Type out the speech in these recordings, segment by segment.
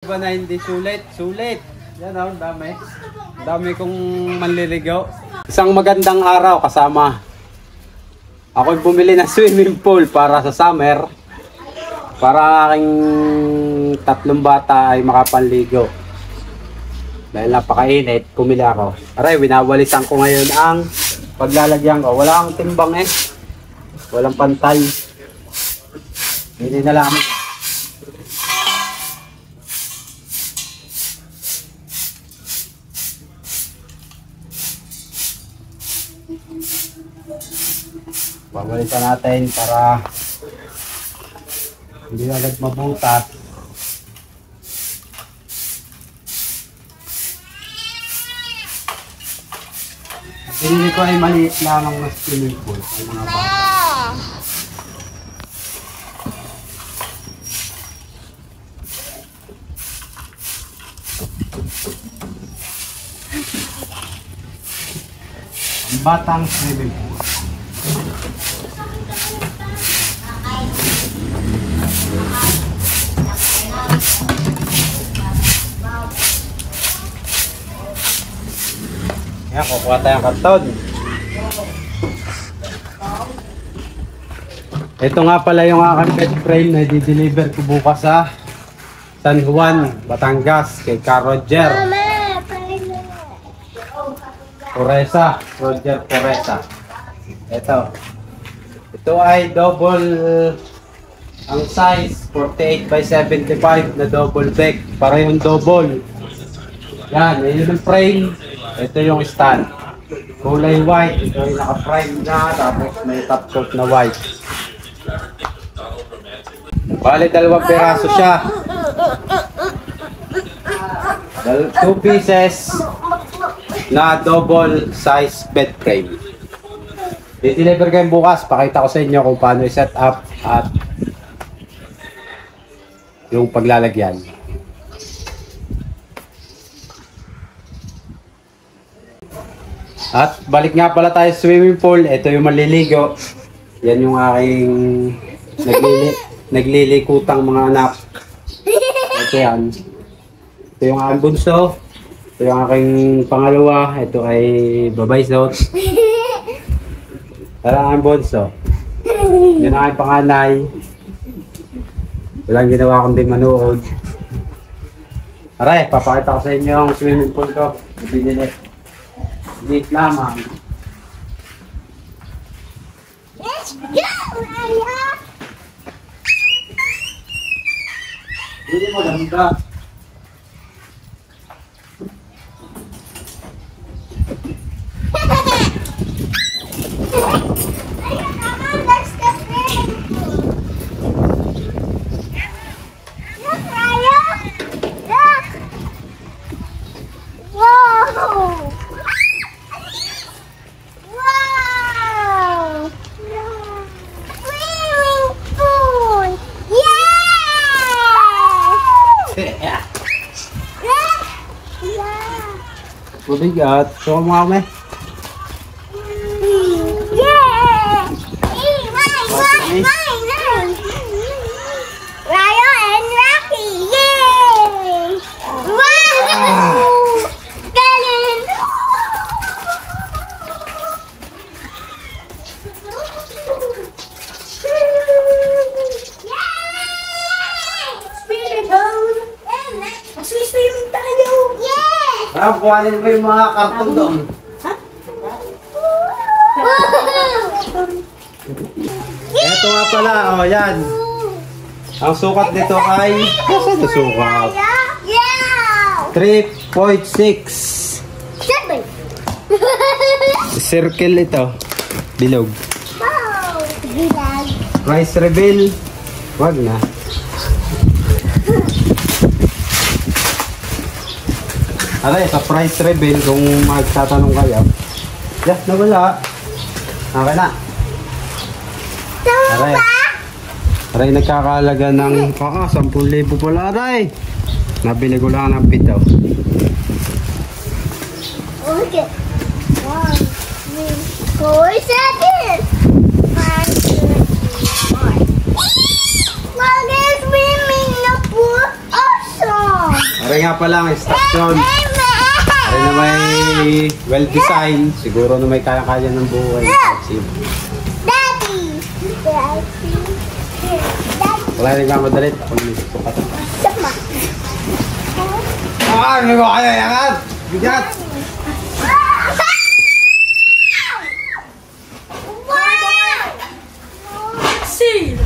Diba na hindi sulit? Sulit! Yan o, dami. Dami kong manliligaw. Isang magandang araw kasama. Ako'y bumili ng swimming pool para sa summer. Para aking tatlong bata ay makapanligo. Dahil napakainit, pumili ako. Aray, winawalisan ko ngayon ang paglalagyan ko. Wala akong timbang eh. Walang pantay. Hindi na lang. Pabalitan natin para hindi agad mabutas. Pinili ko ay maliit lamang na swimming pool sa mga bata. Ang batang swimming pool. Yan, kukuha tayong karton. Ito nga pala yung aking pet frame na di-deliver ko bukas sa San Juan, Batangas kay Ka Roger Puresa. Roger Puresa. Ito ay double ang size, 48 by 75 na double deck. Para yung double. Yan, yun yung frame. Ito yung stand. Kulay white. Ito yung naka-prime na. Tapos may top coat na white. Bale, dalawang peraso siya. 2 pieces na double size bed frame. I-deliver kayo bukas. Pakita ko sa inyo kung paano i-set up at yung paglalagyan. At balik nga pala tayo sa swimming pool. Ito yung maliligo. Yan yung aking naglilikutang mga anak. Ito yan. Ito yung aking bunso. Ito yung aking pangalawa. Ito ay babay suot. Ito ang aking bunso. Yan ang aking panganay. Walang ginawa kundi manood. Aray, papakita ko sa inyo ang swimming pool ko. Binili. Liit lamang. Let's go, Raya! Hindi mo ganda. Look, Raya! Look! Whoa! Wow! Swimming pool! Yeah! Look! Yeah! Mabigat. So, mga kami. Yeah! Hey, mine! Raya and Rocky! Yay! Wow! Galing! Swimming pool! Swimming tayo! Yes! Kuhanin mo yung mga karton doon. Ito nga pala, oh yan. Ang sukat nito ay, saan na sukat? Yeah! 3.6. Shut Circle ito. Bilog. Wow! Gilag. Price reveal. Wag na. Aray, sa price reveal, kung magtatanong kayo. Yeah, nawala. Okay na. Aray. Aray, nagkakalaga ng 10,000 pala. Aray. Nabili ko lang ng pito. Okay. 1, 2, 4, 7. 5, 6, 7. Mom is swimming in the pool. Awesome. Aray nga pala ang instruction. Aray na may well-designed. Siguro na may kaya-kaya ng buhay. Daddy! Wala rin nga madalit. Ako naman susukat. Sama. Ano mo kaya yan? Bigat! See.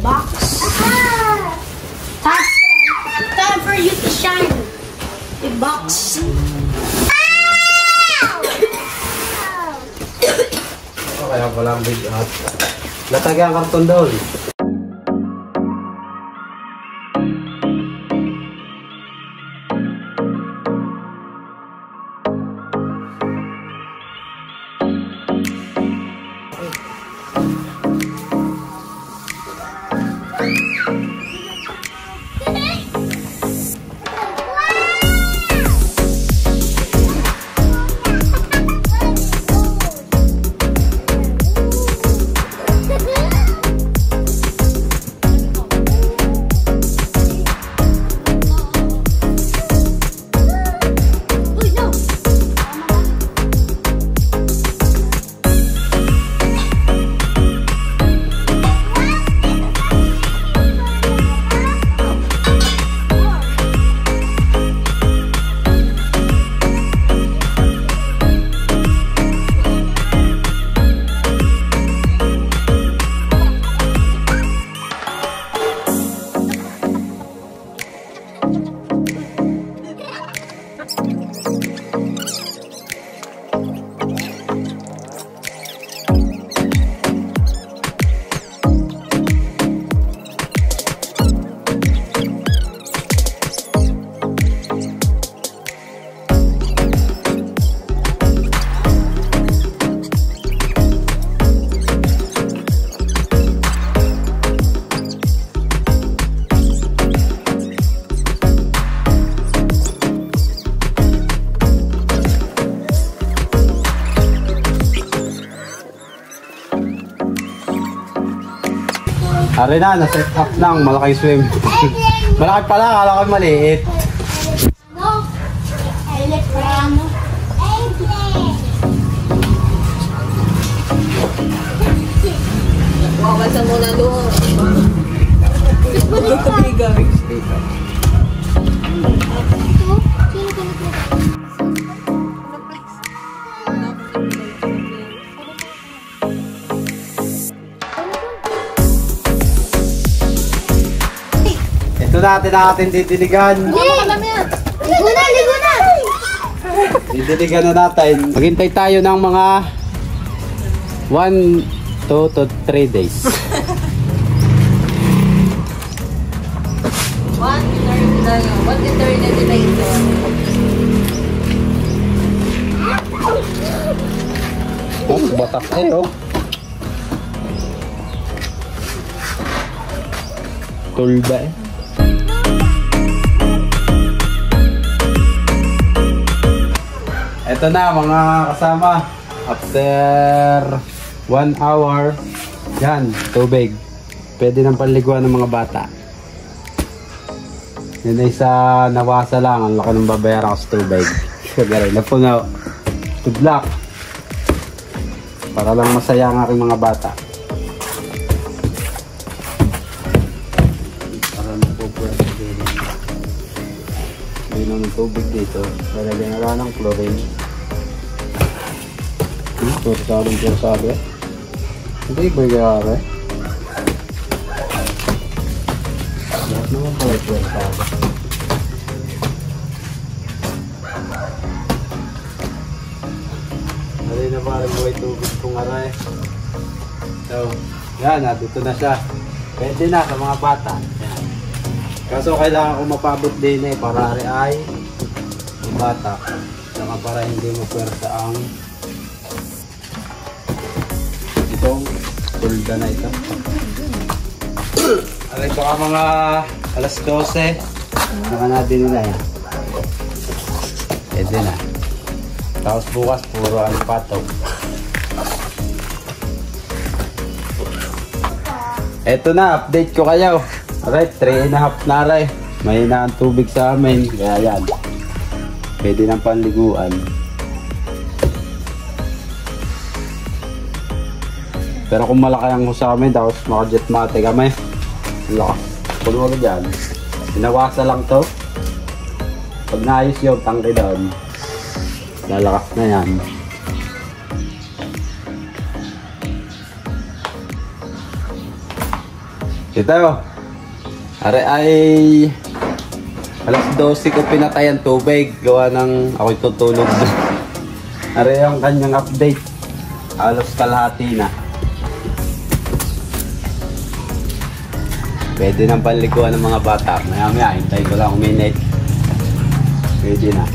Box. Time for you to shine. Big box. Kaya pala ang bigat. Latagay ang karton doon. Ari na, na-set up ng malaking swim. Malaki pala, akala ko maliit. No. Elektrano. Wawasan mo na doon. Magkakabigan. Ito natin didiligan. Ligo na! Didiligan na natin. Maghintay tayo ng mga 1, 2 to 3 days. 1 eternity later. Oh, batak eh, oh. Tulba eh. Ito na mga kasama. After 1 hour, yan, tubig. Pwede nang panliguan ng mga bata. Yan ay sa nawasa lang. Ang laki ng babayaran ko sa tubig. Kagaray na puno. Good luck. Para lang masaya ang aking mga bata. Para magpupwerte din. Hindi ng tubig dito. Lalagyan na lang ng chlorine. Pursado. Hindi ba yari? Lahat naman pala pursado. Alay na parang buhay tubig kong aray. So, yan, dito na siya. Pwede na sa mga bata. Yan. Kaso kailangan ko mapabot din eh para ay yung bata. Saka para hindi mapwersa ang itong tulda na ito. Alay ko ka mga alas 12. Naka na din nila yan. Pwede na. Tapos bukas, puro ano patok. Eto na, update ko kayo. Alright, 3.5 na rin. Mahina ang tubig sa amin. Kaya yan. Pwede ng panliguan. Pero kung malaki ang sa amin, tapos maka-jet mate kami. Lakas. Puno ka dyan. Pinawasa lang to. Pag naayos yung tangke doon, lalakas na yan. Ito. Are ay alas 12 ko pinatay ang tubig. Gawa ng ako'y tutulog. Are yung kanyang update. Alos kalahati na. Pwede nang panliguan ng mga bata. Maya hintay ko lang uminit. Pwede na.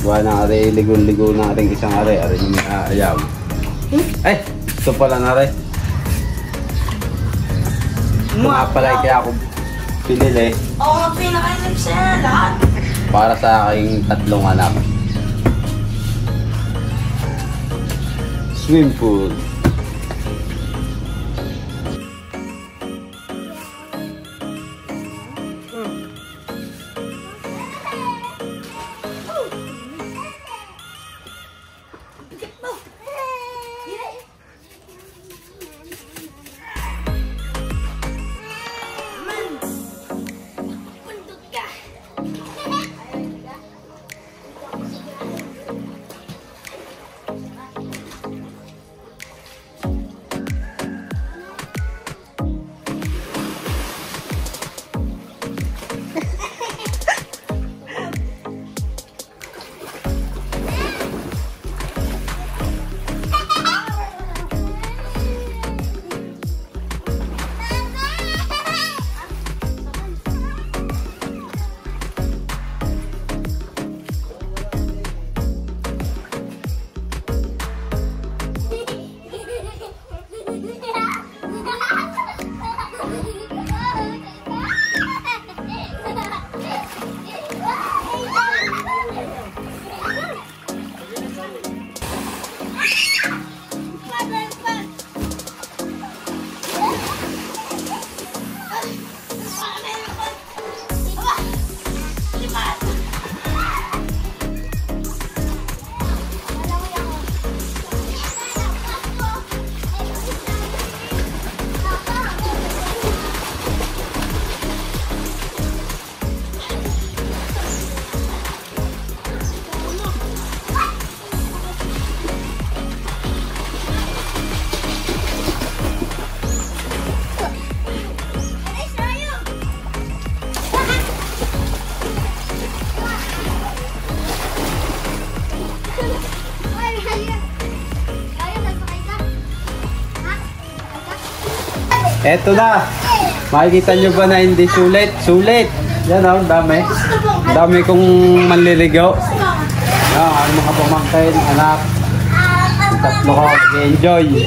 Gawa ng are ligo-ligo na rin isang are. Are yung may aayaw. Ay! Ito pala na rin. Ito nga pala kaya ako pinili. Oo nga, pinakainig siya lahat. Para sa aking 3 anak. Swimming pool. Eto na. Makikita nyo ba na hindi sulit? Sulit. Yan o, dami. Dami kong manliligaw. Ang mga pamangkin, anak. Tatlo ko, nag-enjoy.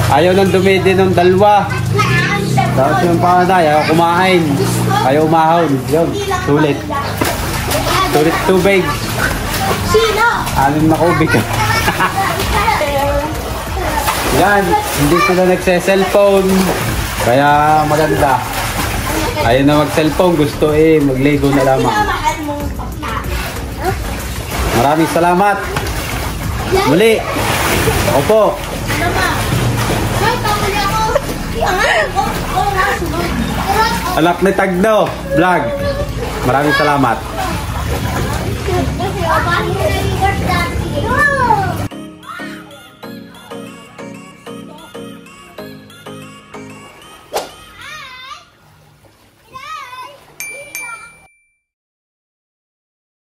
Ayaw nang dumidi ng dalawa. Tapos yung panganay, ayaw kumain. Ayaw umahon. Yun, sulit. Sulit tubig. 6 na kubig. Yan, hindi sila nagse-cellphone. Kaya maganda. Ayaw na mag-cellphone, gusto magligo na lamang. Maraming salamat. Muli. Ako po. Anak ni Tagno Vlog. Maraming salamat.